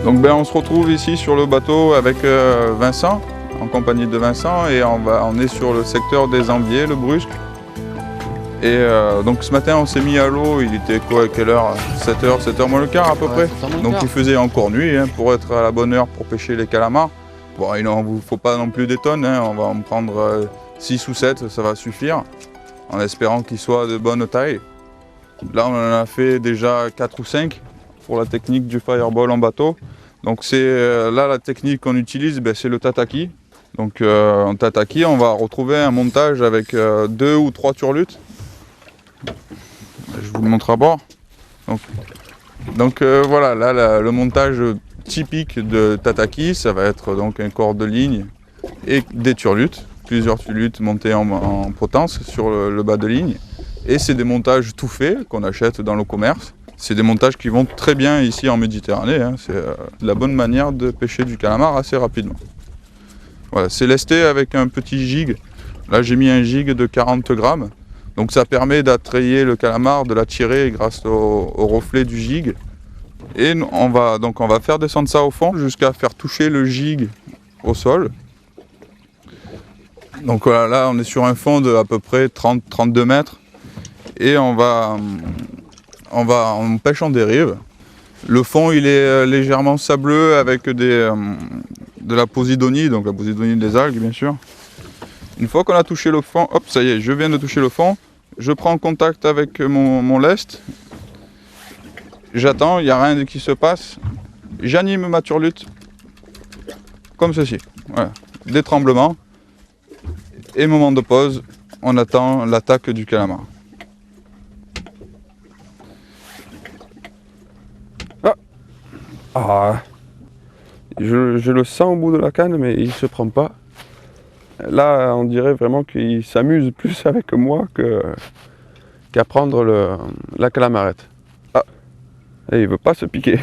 Donc on se retrouve ici sur le bateau avec Vincent, en compagnie de Vincent, et on est sur le secteur des Enviers, le Brusque. Et donc ce matin on s'est mis à l'eau, il était quoi, à quelle heure? 7h, 7h moins le quart à peu près. Donc il faisait encore nuit pour être à la bonne heure pour pêcher les calamars. Bon, il ne vous faut pas non plus des tonnes, on va en prendre 6 ou 7, ça va suffire, en espérant qu'ils soient de bonne taille. Là on en a fait déjà 4 ou 5 pour la technique du fireball en bateau. Donc là la technique qu'on utilise, c'est le tataki. Donc en tataki on va retrouver un montage avec 2 ou 3 turlutes. Je vous le montre à bord. Donc voilà, là le montage typique de tataki, ça va être donc un corps de ligne et des turlutes, plusieurs turlutes montées en potence sur le bas de ligne. Et c'est des montages tout faits qu'on achète dans le commerce. C'est des montages qui vont très bien ici en Méditerranée. C'est la bonne manière de pêcher du calamar assez rapidement. Voilà, c'est lesté avec un petit gig. Là j'ai mis un gig de 40 grammes. Donc ça permet d'attrayer le calamar, de l'attirer grâce au reflet du gig. Et on va faire descendre ça au fond jusqu'à faire toucher le gig au sol. Donc voilà, là on est sur un fond de à peu près 30-32 mètres. Et on pêche en dérive. Le fond il est légèrement sableux avec de la posidonie, donc la posidonie des algues bien sûr. Une fois qu'on a touché le fond, hop, ça y est, je viens de toucher le fond. Je prends contact avec mon lest. J'attends, il n'y a rien qui se passe. J'anime ma turlute. Comme ceci. Voilà. Des tremblements. Et moment de pause, on attend l'attaque du calamar. Je le sens au bout de la canne, mais il ne se prend pas. Là, on dirait vraiment qu'il s'amuse plus avec moi qu'à prendre la calamarette. Et il ne veut pas se piquer.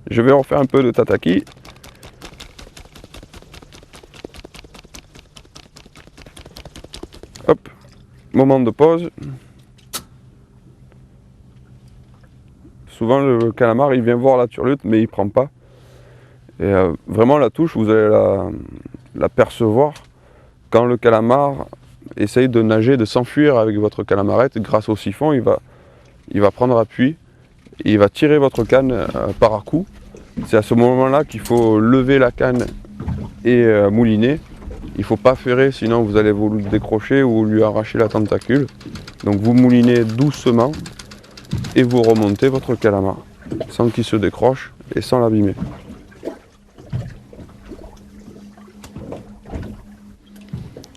Je vais refaire un peu de tataki. Hop, moment de pause. Souvent le calamar il vient voir la turlute mais il ne prend pas. Et vraiment la touche, vous allez la percevoir quand le calamar essaye de nager, de s'enfuir avec votre calamarette. Grâce au siphon, il va prendre appui et il va tirer votre canne par à coup. C'est à ce moment-là qu'il faut lever la canne et mouliner. Il ne faut pas ferrer, sinon vous allez vous décrocher ou lui arracher la tentacule. Donc vous moulinez doucement et vous remontez votre calamar sans qu'il se décroche et sans l'abîmer.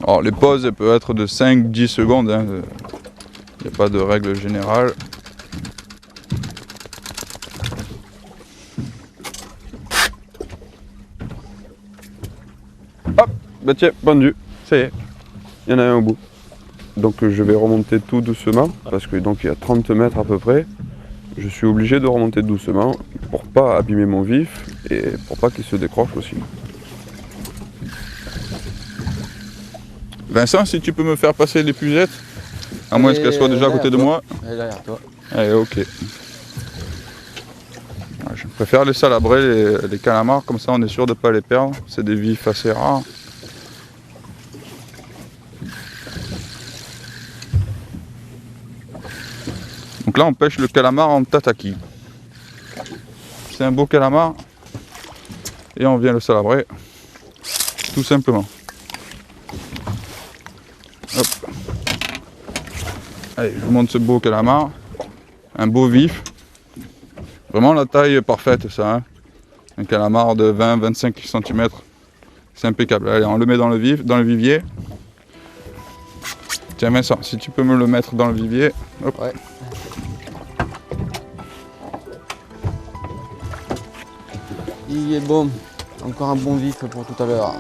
Alors les pauses elles peuvent être de 5-10 secondes, il n'y a pas de règle générale. Hop, bah tiens, pendu, ça y est, il y en a un au bout. Donc je vais remonter tout doucement, parce que donc il y a 30 mètres à peu près. Je suis obligé de remonter doucement pour pas abîmer mon vif et pour pas qu'il se décroche aussi. Vincent, si tu peux me faire passer l'épuisette, à moins qu'elle soit déjà à côté de moi. Elle est derrière toi. Allez, ok. Je préfère les salabrer, les calamars, comme ça on est sûr de ne pas les perdre. C'est des vifs assez rares. Donc là on pêche le calamar en tataki. C'est un beau calamar et on vient le salabrer tout simplement. Hop. Allez, je vous montre ce beau calamar, un beau vif. Vraiment la taille est parfaite ça. Un calamar de 20-25 cm. C'est impeccable. Allez, on le met dans le vivier. Tiens Vincent, si tu peux me le mettre dans le vivier. Hop. Ouais. Il est bon. Encore un bon vif pour tout à l'heure.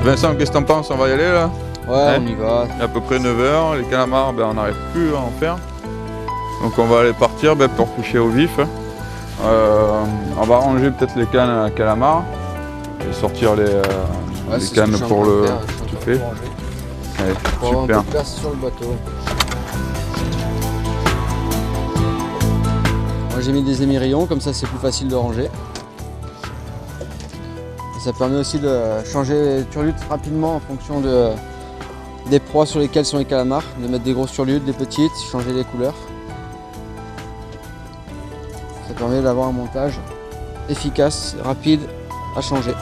Vincent, qu'est-ce que t'en penses? On va y aller là? Ouais, on y va. Il est à peu près 9 h. Les calamars, on n'arrive plus à en faire. Donc on va aller partir pour pêcher au vif. On va ranger peut-être les cannes à calamars et sortir les cannes pour le tufer. Allez, Pour avoir un super. peu de place sur le bateau. Moi j'ai mis des émerillons, comme ça c'est plus facile de ranger. Et ça permet aussi de changer les turlutes rapidement en fonction des proies sur lesquelles sont les calamars. De mettre des grosses turlutes, des petites, changer les couleurs. Ça permet d'avoir un montage efficace, rapide à changer.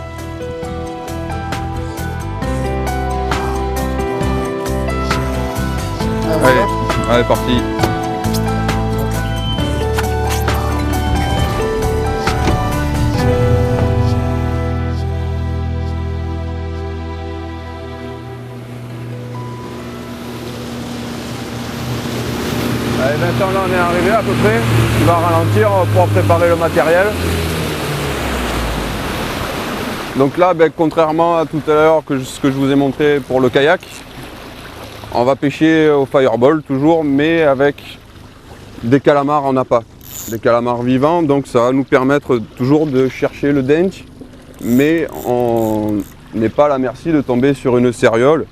Allez, parti. Allez Vincent, là on est arrivé à peu près. Tu vas ralentir pour préparer le matériel. Donc là, contrairement à tout à l'heure ce que je vous ai montré pour le kayak, on va pêcher au fireball toujours, mais avec des calamars en appât. Des calamars vivants, donc ça va nous permettre toujours de chercher le dengue, mais on n'est pas à la merci de tomber sur une céréole.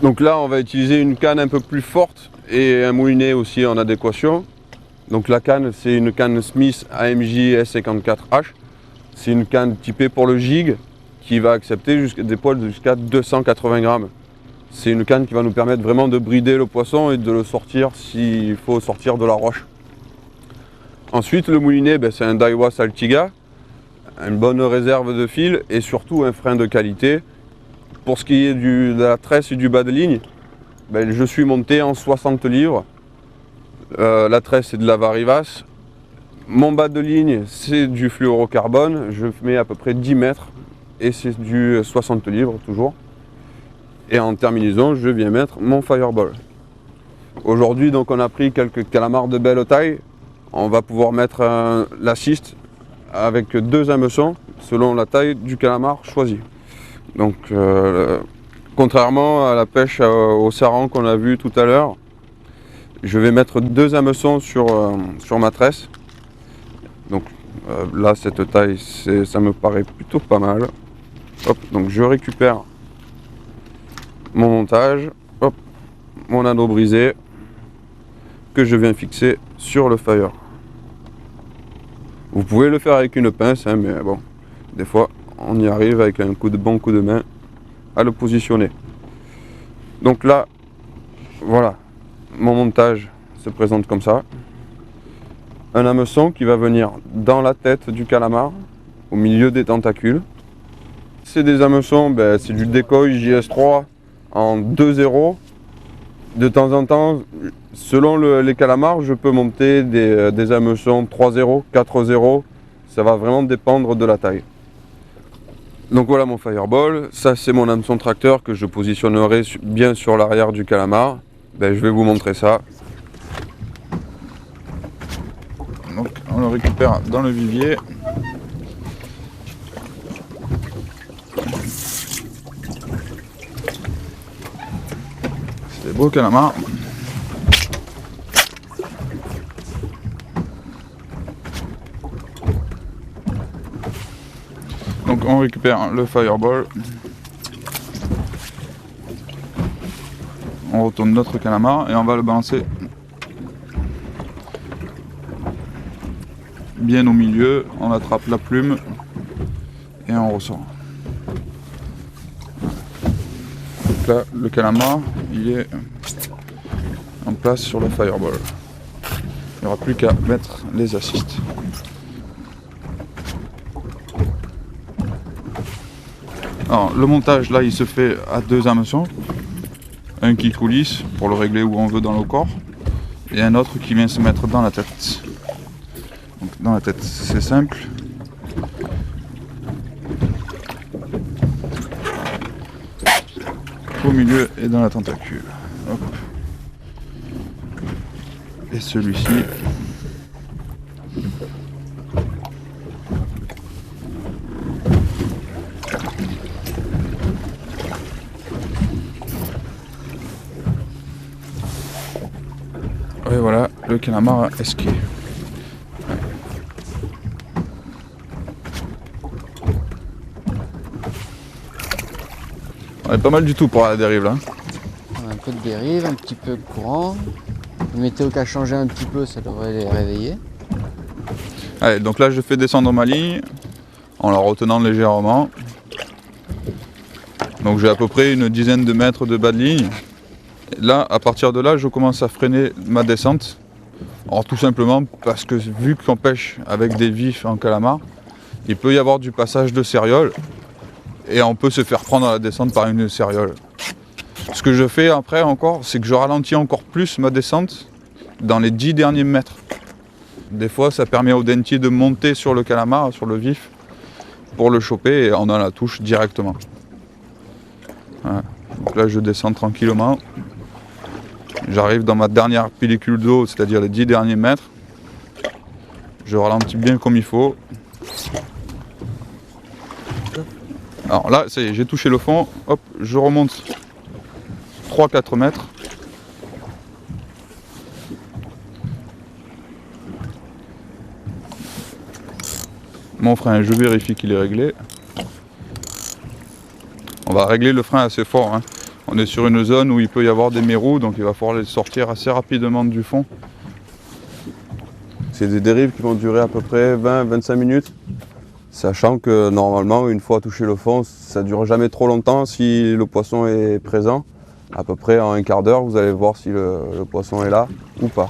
Donc là, on va utiliser une canne un peu plus forte et un moulinet aussi en adéquation. Donc la canne, c'est une canne Smith AMJ S54H. C'est une canne typée pour le gig qui va accepter des poils jusqu'à 280 grammes. C'est une canne qui va nous permettre vraiment de brider le poisson et de le sortir s'il faut sortir de la roche. Ensuite, le moulinet, c'est un Daiwa Saltiga, une bonne réserve de fil et surtout un frein de qualité. Pour ce qui est de la tresse et du bas de ligne, je suis monté en 60 livres. La tresse c'est de la Varivas. Mon bas de ligne c'est du fluorocarbone. Je mets à peu près 10 mètres et c'est du 60 livres toujours. Et en terminaison, je viens mettre mon fireball. Aujourd'hui, donc, on a pris quelques calamars de belle taille. On va pouvoir mettre l'assist avec 2 hameçons selon la taille du calamar choisi. Donc, contrairement à la pêche au saran qu'on a vu tout à l'heure, je vais mettre 2 hameçons sur ma tresse. Donc là, cette taille, ça me paraît plutôt pas mal. Hop, donc je récupère mon montage, hop, mon anneau brisé que je viens fixer sur le fire. Vous pouvez le faire avec une pince, mais bon, des fois on y arrive avec un bon coup de main à le positionner. Donc là, voilà, mon montage se présente comme ça. Un hameçon qui va venir dans la tête du calamar, au milieu des tentacules. C'est des hameçons, c'est du Decoy JS3 en 2.0. De temps en temps, selon les calamars, je peux monter des hameçons 3.0, 4.0. Ça va vraiment dépendre de la taille. Donc voilà mon fireball. Ça c'est mon hameçon tracteur que je positionnerai bien sur l'arrière du calamar. Je vais vous montrer ça. Donc on le récupère dans le vivier. C'est des beaux calamars. Donc on récupère le fireball. On retourne notre calamar et on va le balancer bien au milieu. On attrape la plume et on ressort. Donc là, le calamar, il est en place sur le fireball. Il n'y aura plus qu'à mettre les assists. Alors, le montage là, il se fait à 2 hameçons. Un qui coulisse pour le régler où on veut dans le corps et un autre qui vient se mettre dans la tête. Donc, dans la tête, c'est simple. Au milieu et dans la tentacule. Hop. Et celui-ci. le calamar esqué. On est pas mal du tout pour la dérive là. On a un peu de dérive, un petit peu de courant. Le météo qui a changé un petit peu, ça devrait les réveiller. Allez, donc là je fais descendre ma ligne en la retenant légèrement. Donc j'ai à peu près une dizaine de mètres de bas de ligne. Et là, à partir de là, je commence à freiner ma descente. Alors tout simplement parce que vu qu'on pêche avec des vifs en calamar, il peut y avoir du passage de céréoles et on peut se faire prendre à la descente par une céréole. Ce que je fais après encore, c'est que je ralentis encore plus ma descente dans les 10 derniers mètres. Des fois, ça permet au dentier de monter sur le calamar, sur le vif, pour le choper et on a la touche directement. Voilà. Donc là, je descends tranquillement. J'arrive dans ma dernière pellicule d'eau, c'est-à-dire les 10 derniers mètres. Je ralentis bien comme il faut. Alors là, ça y est, j'ai touché le fond. Hop, je remonte 3-4 mètres. Mon frein, je vérifie qu'il est réglé. On va régler le frein assez fort, hein. On est sur une zone où il peut y avoir des mérous, donc il va falloir les sortir assez rapidement du fond. C'est des dérives qui vont durer à peu près 20-25 minutes. Sachant que normalement, une fois touché le fond, ça ne dure jamais trop longtemps si le poisson est présent. À peu près en un quart d'heure, vous allez voir si le poisson est là ou pas.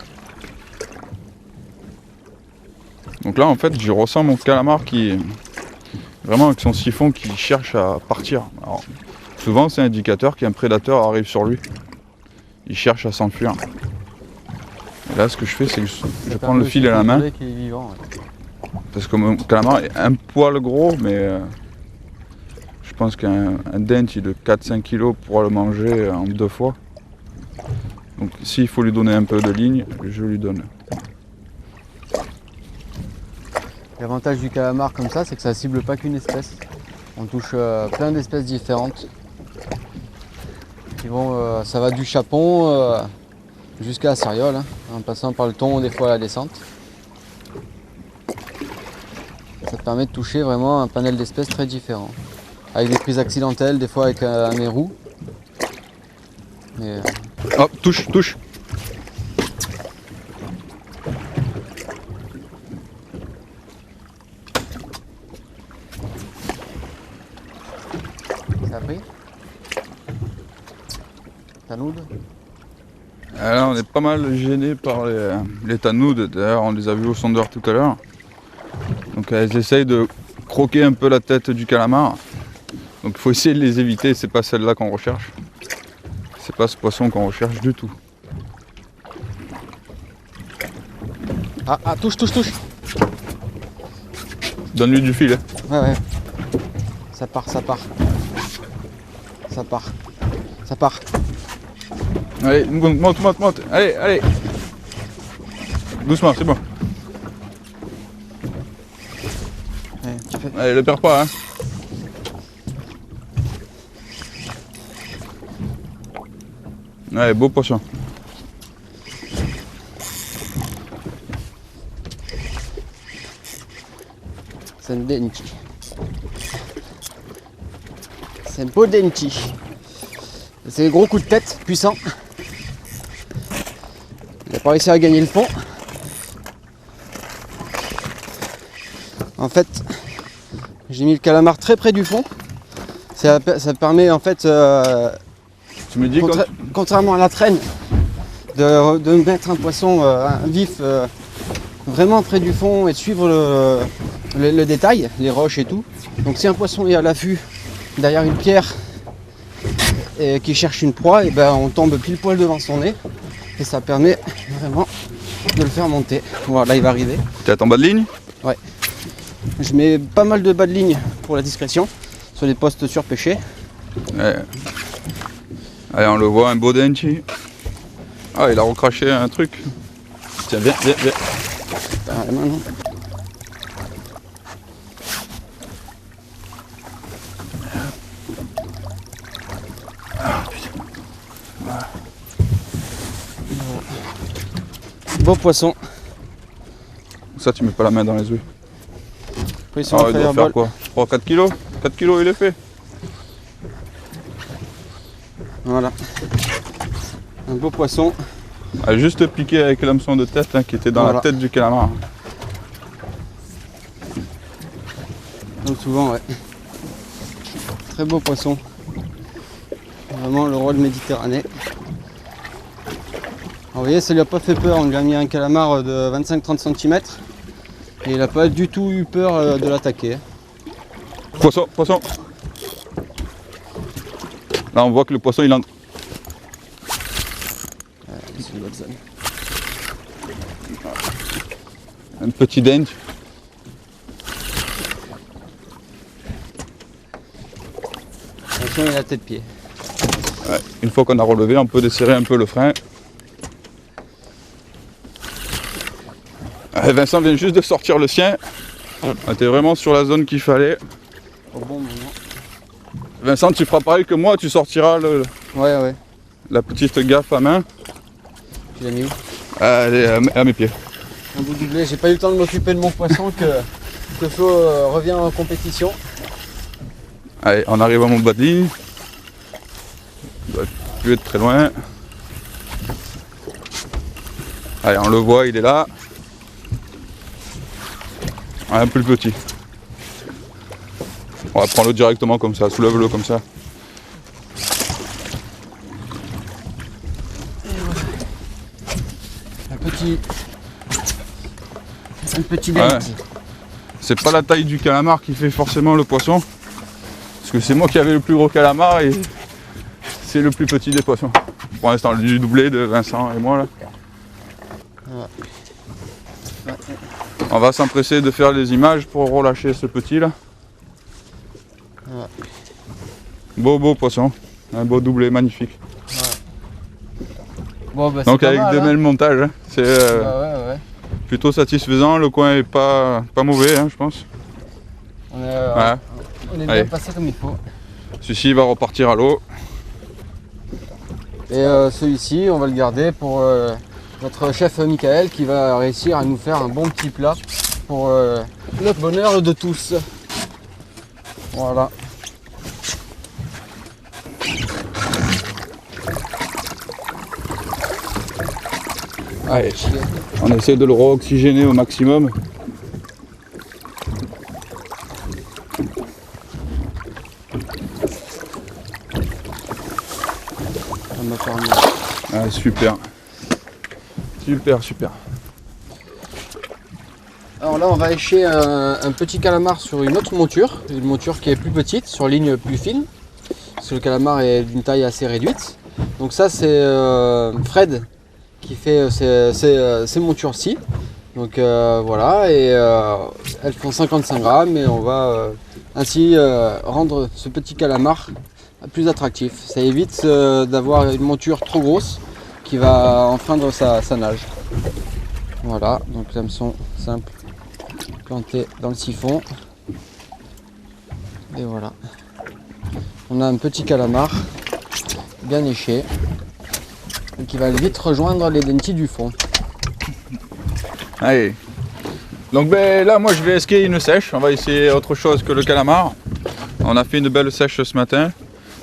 Donc là, en fait, je ressens mon calamar qui est vraiment avec son siphon qui cherche à partir. Alors, souvent, c'est un indicateur qu'un prédateur arrive sur lui. Il cherche à s'enfuir. Et là, ce que je fais, c'est que je prends le fil à la main. Parce que mon calamar est un poil gros, mais je pense qu'un denti de 4-5 kg pourra le manger en 2 fois. Donc s'il faut lui donner un peu de ligne, je lui donne. L'avantage du calamar comme ça, c'est que ça cible pas qu'une espèce. On touche plein d'espèces différentes. Ça va du chapon jusqu'à la céréole, hein, en passant par le thon, des fois à la descente. Ça te permet de toucher vraiment un panel d'espèces très différent. Avec des prises accidentelles, des fois avec un mérou. Mais... Hop, touche, touche. Ça a pris? Tanoude? Alors, on est pas mal gêné par les tanoudes. D'ailleurs, on les a vus au sondeur tout à l'heure. Donc elles essayent de croquer un peu la tête du calamar. Donc il faut essayer de les éviter, c'est pas celle-là qu'on recherche. C'est pas ce poisson qu'on recherche du tout. Ah, touche. Donne-lui du fil. Hein. Ouais. Ça part. Allez, monte. Allez. Doucement, c'est bon. Allez, le perds pas, hein. Allez, beau poisson. C'est un denti. C'est un beau denti. C'est des gros coups de tête puissants. Il n'a pas réussi à gagner le fond. En fait, j'ai mis le calamar très près du fond. Ça permet en fait, Tu me dis contrairement à la traîne, de mettre un poisson vif vraiment près du fond et de suivre le détail, les roches et tout. Donc si un poisson est à l'affût derrière une pierre et qui cherche une proie, et ben on tombe pile poil devant son nez et ça permet vraiment de le faire monter. Voilà, il va arriver. T'es à ton bas de ligne? Ouais. Je mets pas mal de bas de ligne pour la discrétion sur les postes surpêchés. Ouais. Allez, on le voit, un beau denti. Ah, il a recraché un truc. Tiens, viens. Ah, la main, non. beau poisson. Ça, tu mets pas la main dans les œufs. Poisson Alors, il doit fireball. faire quoi 3-4 kilos 4 kilos, il est fait. Voilà. Un beau poisson. Ah, juste piqué avec l'hameçon de tête hein, qui était dans Voilà. la tête du calamar. Comme souvent, ouais. Très beau poisson. Vraiment le roi de Méditerranée. Alors, vous voyez, ça lui a pas fait peur. On lui a mis un calamar de 25-30 cm. Et il n'a pas du tout eu peur de l'attaquer. Poisson, poisson. Là, on voit que le poisson, il entre. C'est une bonne zone. Un petit dengue. Attention, il a tête-pied. Ouais. Une fois qu'on a relevé, on peut desserrer un peu le frein. Vincent vient juste de sortir le sien. On était vraiment sur la zone qu'il fallait. Au bon moment. Vincent, tu feras pareil que moi, tu sortiras Ouais. la petite gaffe à main. Tu l'as mis où? Elle est à mes pieds. Un bout doublé. J'ai pas eu le temps de m'occuper de mon poisson que Flo revient en compétition. Allez, on arrive à mon bas de ligne. Il doit plus être très loin. Allez, on le voit, il est là. Un plus petit. On va prendre-le directement comme ça, soulève-le comme ça. Un petit Ouais. dent. C'est pas la taille du calamar qui fait forcément le poisson. Parce que c'est moi qui avais le plus gros calamar et c'est le plus petit des poissons. Pour l'instant, du doublé de Vincent et moi là. Ouais. On va s'empresser de faire les images pour relâcher ce petit là. Ouais. Beau poisson, un beau doublé magnifique. Bon, bah, Donc c'est pas avec mal, de hein. même montage, hein. C'est Ouais. plutôt satisfaisant. Le coin est pas mauvais, hein, je pense. On est, Ouais. on est Allez. bien passé comme il faut. Celui-ci va repartir à l'eau. Et celui-ci, on va le garder pour notre chef Michael qui va réussir à nous faire un bon petit plat pour le bonheur de tous. Voilà. Allez, on essaie de le re-oxygéner au maximum. Ça m'a permis. Ah, super. Super. Alors là, on va écher un petit calamar sur une autre monture, une monture qui est plus petite, sur ligne plus fine, parce que le calamar est d'une taille assez réduite. Donc ça, c'est Fred qui fait ces montures-ci. Donc voilà, et elles font 55 grammes et on va ainsi rendre ce petit calamar plus attractif. Ça évite d'avoir une monture trop grosse qui va enfreindre sa nage. Voilà, donc l'hameçon simple planté dans le siphon. Et voilà. On a un petit calamar bien éché et qui va vite rejoindre les dentilles du fond. Allez. Donc ben, là, moi, je vais esquer une sèche. On va essayer autre chose que le calamar. On a fait une belle sèche ce matin.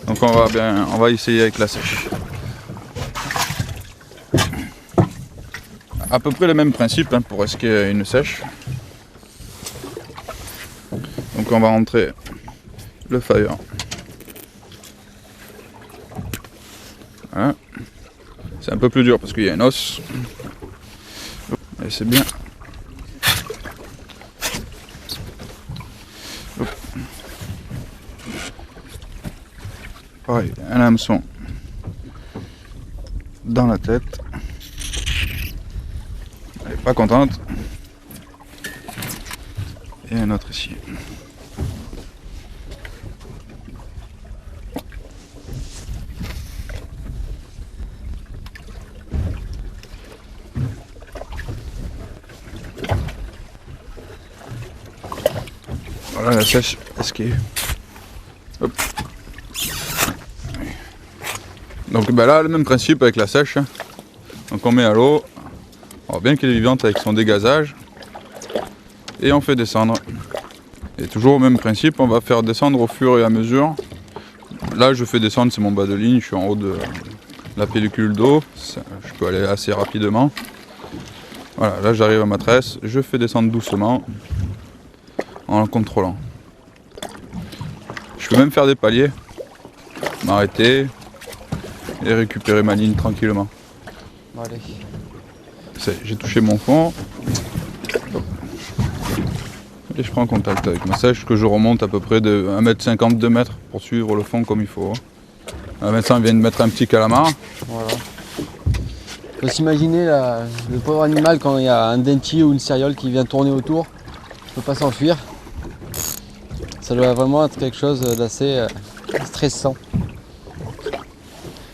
Donc on va essayer avec la sèche. À peu près le même principe hein, pour esquer une sèche. Donc on va rentrer le fire. Voilà. C'est un peu plus dur parce qu'il y a un os. Et c'est bien. Hop. Pareil, un hameçon dans la tête. Elle est pas contente. Et un autre ici. Voilà la sèche esquée. Hop. Donc ben là le même principe avec la sèche. Donc on met à l'eau, on voit bien qu'elle est vivante avec son dégazage. Et on fait descendre. Et toujours au même principe, on va faire descendre au fur et à mesure. Là je fais descendre, c'est mon bas de ligne, je suis en haut de la pellicule d'eau, je peux aller assez rapidement. Voilà, là j'arrive à ma tresse, je fais descendre doucement en contrôlant. Je peux même faire des paliers, m'arrêter et récupérer ma ligne tranquillement. Bon, allez. J'ai touché mon fond. Et je prends contact avec ma sèche que je remonte à peu près de 1,50 m, 2 m pour suivre le fond comme il faut. Là, maintenant on vient de mettre un petit calamar. Voilà. Faut s'imaginer le pauvre animal quand il y a un dentier ou une céréole qui vient tourner autour. Il ne peut pas s'enfuir. Ça doit vraiment être quelque chose d'assez stressant.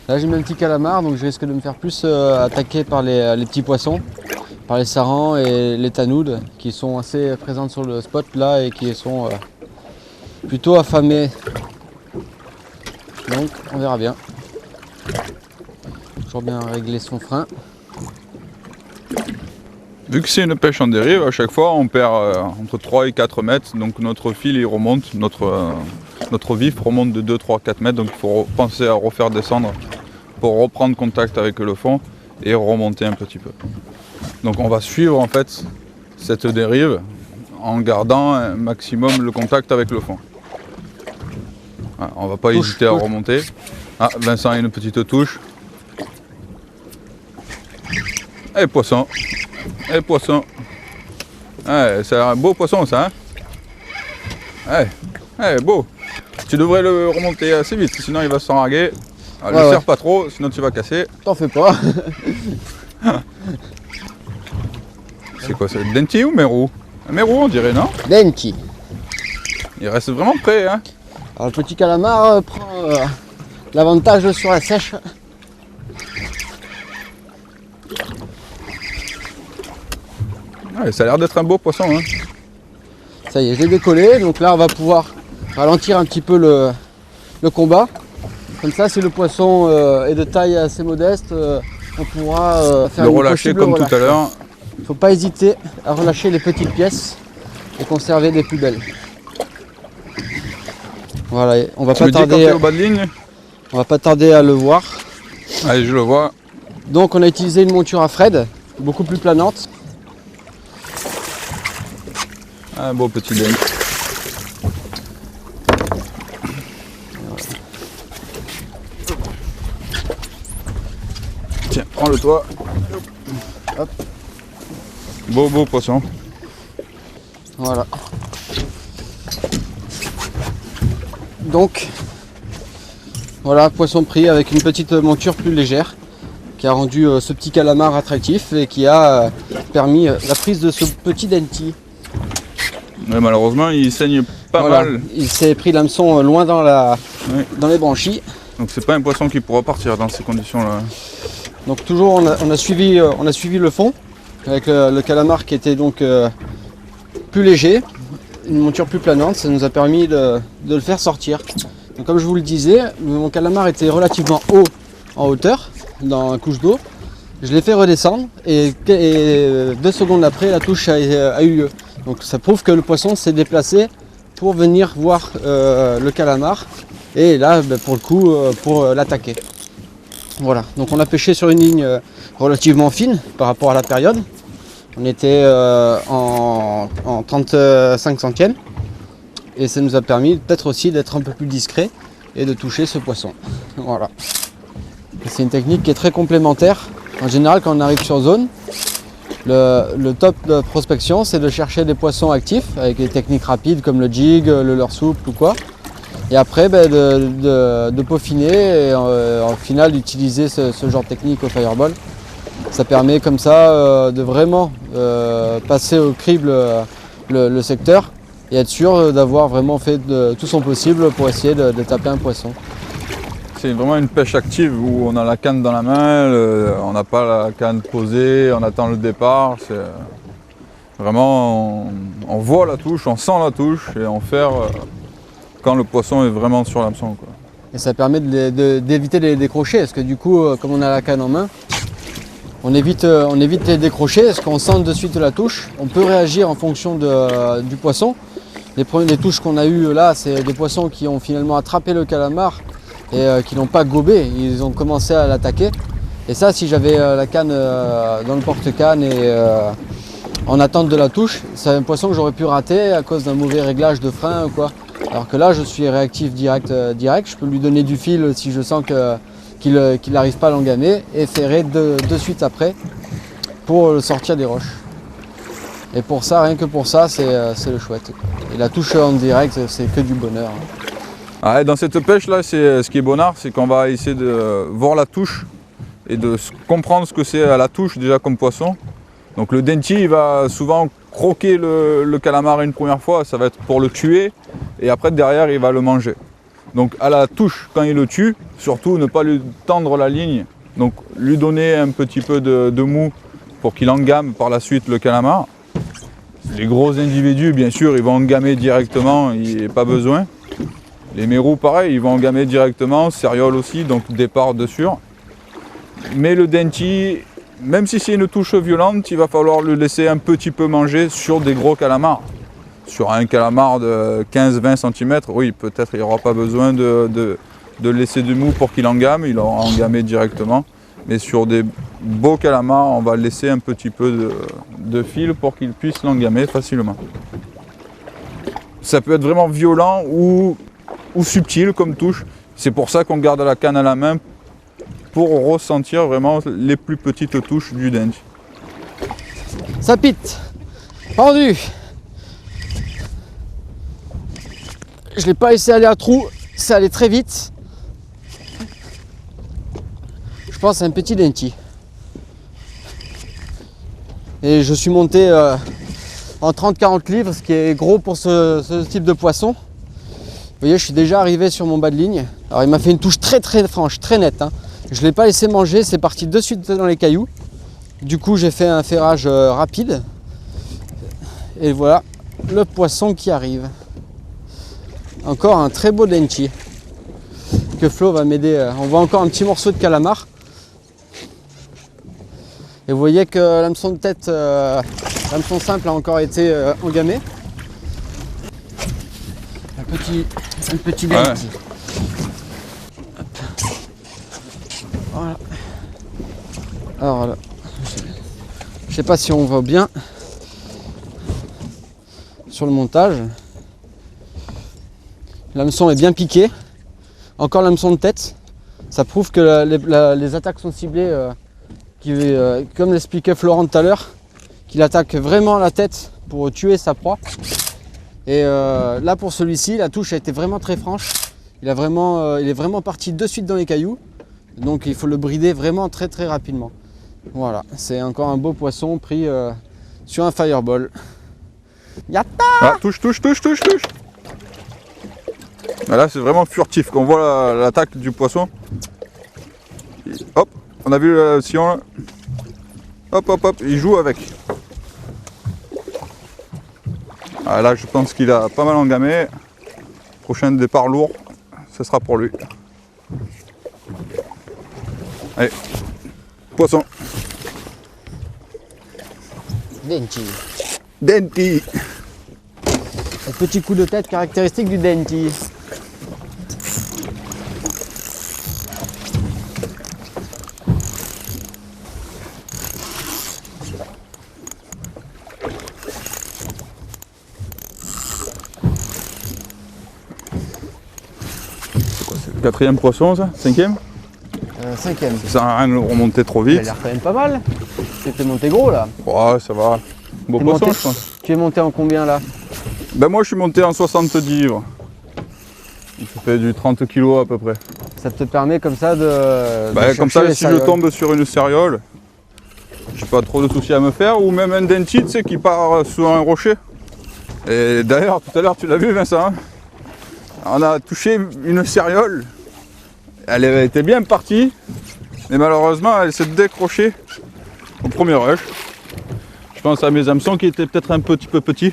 Là j'ai mis un petit calamar, donc je risque de me faire plus attaquer par les petits poissons, par les sarans et les tanoudes qui sont assez présentes sur le spot là et qui sont plutôt affamés. Donc on verra bien. Toujours bien régler son frein. Vu que c'est une pêche en dérive, à chaque fois on perd entre 3 et 4 mètres, donc notre fil il remonte, notre vif remonte de 2, 3, 4 mètres, donc il faut penser à refaire descendre pour reprendre contact avec le fond et remonter un petit peu. Donc on va suivre en fait cette dérive en gardant un maximum le contact avec le fond. Voilà, on ne va pas hésiter à remonter. Ah, Vincent a une petite touche. Et poisson. Et poisson. Ouais, c'est un beau poisson ça. Hein, ouais, beau. Tu devrais le remonter assez vite, sinon il va s'enraguer. Ne le serre pas trop, sinon tu vas casser. T'en fais pas. C'est quoi, c'est Denti ou Mérou? Un Mérou on dirait, non? Denti. Il reste vraiment près, hein. Alors le petit calamar prend l'avantage sur la sèche. Ouais, ça a l'air d'être un beau poisson, hein. Ça y est, je l'ai décollé, donc là on va pouvoir ralentir un petit peu le combat. Comme ça, si le poisson est de taille assez modeste, on pourra faire le relâcher comme tout à l'heure. Il ne faut pas hésiter à relâcher les petites pièces et conserver les plus belles. Voilà, on va pas tarder. Au bas de ligne. On va pas tarder à le voir. Allez, je le vois. Donc on a utilisé une monture à Fred, beaucoup plus planante. Un beau petit dent. Tiens, prends-le toi. Hop. Beau poisson. Voilà. Donc, voilà, poisson pris avec une petite monture plus légère qui a rendu ce petit calamar attractif et qui a permis la prise de ce petit denti. Ouais, malheureusement, il saigne pas mal. Il s'est pris l'hameçon loin dans les branchies. Donc c'est pas un poisson qui pourra partir dans ces conditions-là. Donc toujours on a suivi le fond avec le calamar qui était donc plus léger, une monture plus planante, ça nous a permis de le faire sortir. Donc comme je vous le disais, mon calamar était relativement haut en hauteur, dans la couche d'eau. Je l'ai fait redescendre et 2 secondes après la touche a eu lieu. Donc ça prouve que le poisson s'est déplacé pour venir voir le calamar et là pour le coup pour l'attaquer. Voilà, donc on a pêché sur une ligne relativement fine par rapport à la période. On était en 35 centièmes et ça nous a permis peut-être aussi d'être un peu plus discret et de toucher ce poisson. Voilà. C'est une technique qui est très complémentaire. En général, quand on arrive sur zone, le top de prospection, c'est de chercher des poissons actifs avec des techniques rapides comme le jig, le leurre souple ou quoi. Et après, de peaufiner et en final d'utiliser ce genre de technique au fireball. Ça permet comme ça de vraiment passer au crible le secteur et être sûr d'avoir vraiment fait tout son possible pour essayer de taper un poisson. C'est vraiment une pêche active où on a la canne dans la main, on n'a pas la canne posée, on attend le départ. Vraiment, on voit la touche, on sent la touche et on fait quand le poisson est vraiment sur l'hameçon. Et ça permet d'éviter les décrochés parce que du coup, comme on a la canne en main, On évite les décrochés parce qu'on sent de suite la touche. On peut réagir en fonction du poisson. Les touches qu'on a eues là, c'est des poissons qui ont finalement attrapé le calamar et qui n'ont pas gobé. Ils ont commencé à l'attaquer. Et ça, si j'avais la canne dans le porte-canne et en attente de la touche, c'est un poisson que j'aurais pu rater à cause d'un mauvais réglage de frein ou quoi. Alors que là, je suis réactif direct. Je peux lui donner du fil si je sens qu'il n'arrive pas à l'engamer et ferrer de suite après pour le sortir des roches. Et pour ça, rien que pour ça, c'est le chouette. Et la touche en direct, c'est que du bonheur. Ouais, dans cette pêche là, ce qui est bonnard, c'est qu'on va essayer de voir la touche et de comprendre ce que c'est à la touche déjà comme poisson. Donc le denti, il va souvent croquer le calamar une première fois, ça va être pour le tuer, et après derrière il va le manger. Donc à la touche, quand il le tue, surtout ne pas lui tendre la ligne, donc lui donner un petit peu de mou pour qu'il engame par la suite le calamar. Les gros individus, bien sûr, ils vont engamer directement, il n'y a pas besoin. Les mérous, pareil, ils vont engamer directement, céréoles aussi, donc départ de sûr. Mais le denti, même si c'est une touche violente, il va falloir le laisser un petit peu manger sur des gros calamars. Sur un calamar de 15-20 cm, oui, peut-être il n'y aura pas besoin de laisser du mou pour qu'il engame, il aura engamé directement. Mais sur des beaux calamars, on va laisser un petit peu de fil pour qu'il puisse l'engamer facilement. Ça peut être vraiment violent ou subtil comme touche. C'est pour ça qu'on garde la canne à la main pour ressentir vraiment les plus petites touches du denti. Ça pite, pendu. Je ne l'ai pas laissé aller à trou, ça allait très vite. Je pense à un petit denti. Et je suis monté en 30-40 livres, ce qui est gros pour ce type de poisson. Vous voyez, je suis déjà arrivé sur mon bas de ligne. Alors il m'a fait une touche très franche, très nette. Hein. Je ne l'ai pas laissé manger, c'est parti de suite dans les cailloux. Du coup, j'ai fait un ferrage rapide. Et voilà le poisson qui arrive. Encore un très beau denti que Flo va m'aider. On voit encore un petit morceau de calamar. Et vous voyez que l'hameçon de tête, l'hameçon simple a encore été engamé. Un petit denti. Ouais. Voilà. Alors là, je sais pas si on voit bien sur le montage. L'hameçon est bien piqué. Encore l'hameçon de tête. Ça prouve que les attaques sont ciblées, comme l'expliquait Florent tout à l'heure, qu'il attaque vraiment la tête pour tuer sa proie. Et là pour celui-ci, la touche a été vraiment très franche. Il est vraiment parti de suite dans les cailloux. Donc il faut le brider vraiment très rapidement. Voilà, c'est encore un beau poisson pris sur un fireball. Yatta! Ah, touche. Là c'est vraiment furtif, qu'on voit l'attaque du poisson. Hop, on a vu le sillon là. Hop, il joue avec. Ah, là je pense qu'il a pas mal engamé. Prochain départ lourd, ce sera pour lui. Allez, poisson. Denti. Un petit coup de tête caractéristique du denti. Quatrième poisson, ça? Cinquième? Cinquième. Ça sert à rien de remonter trop Il a vite. l'air quand même pas mal. C'était monté gros là. Ouais, ça va. Beau T'es poisson, monté- je pense. Tu es monté en combien là? Ben moi, je suis monté en 70 livres. Ça fait du 30 kg à peu près. Ça te permet comme ça de Comme chercher ça, les si je céréales. tombe sur une céréole, j'ai pas trop de soucis à me faire. Ou même un denti, tu sais, qui part sur un rocher. Et d'ailleurs, tout à l'heure, tu l'as vu, Vincent, hein, on a touché une céréole. Elle était bien partie, mais malheureusement, elle s'est décrochée au premier rush. Je pense à mes hameçons qui étaient peut-être un petit peu petits.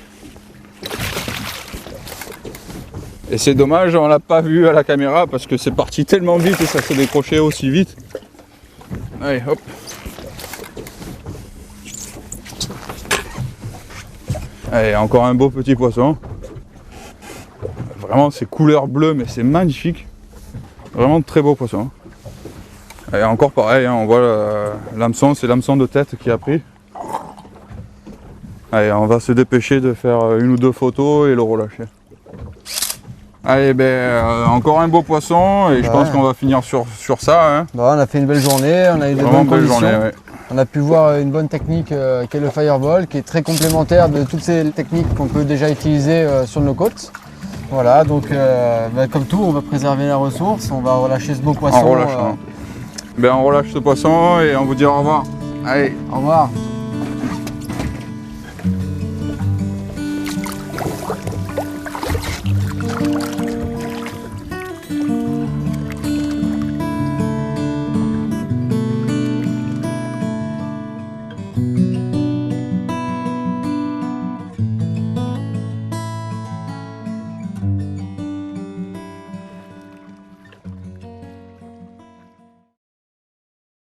Et c'est dommage, on l'a pas vu à la caméra parce que c'est parti tellement vite et ça s'est décroché aussi vite. Allez, hop. Allez, encore un beau petit poisson. Vraiment, c'est couleur bleue, mais c'est magnifique. Vraiment de très beau poisson. Et encore pareil, hein, on voit l'hameçon, c'est l'hameçon de tête qui a pris. Allez, on va se dépêcher de faire une ou deux photos et le relâcher. Allez, encore un beau poisson et je pense qu'on va finir sur ça. Hein. Bon, on a fait une belle journée, on a eu de bonnes conditions. Ouais. On a pu voir une bonne technique qui est le fireball, qui est très complémentaire de toutes ces techniques qu'on peut déjà utiliser sur nos côtes. Voilà, donc comme tout, on va préserver la ressource, on va relâcher ce beau poisson. On relâche ce poisson et on vous dit au revoir. Allez, au revoir.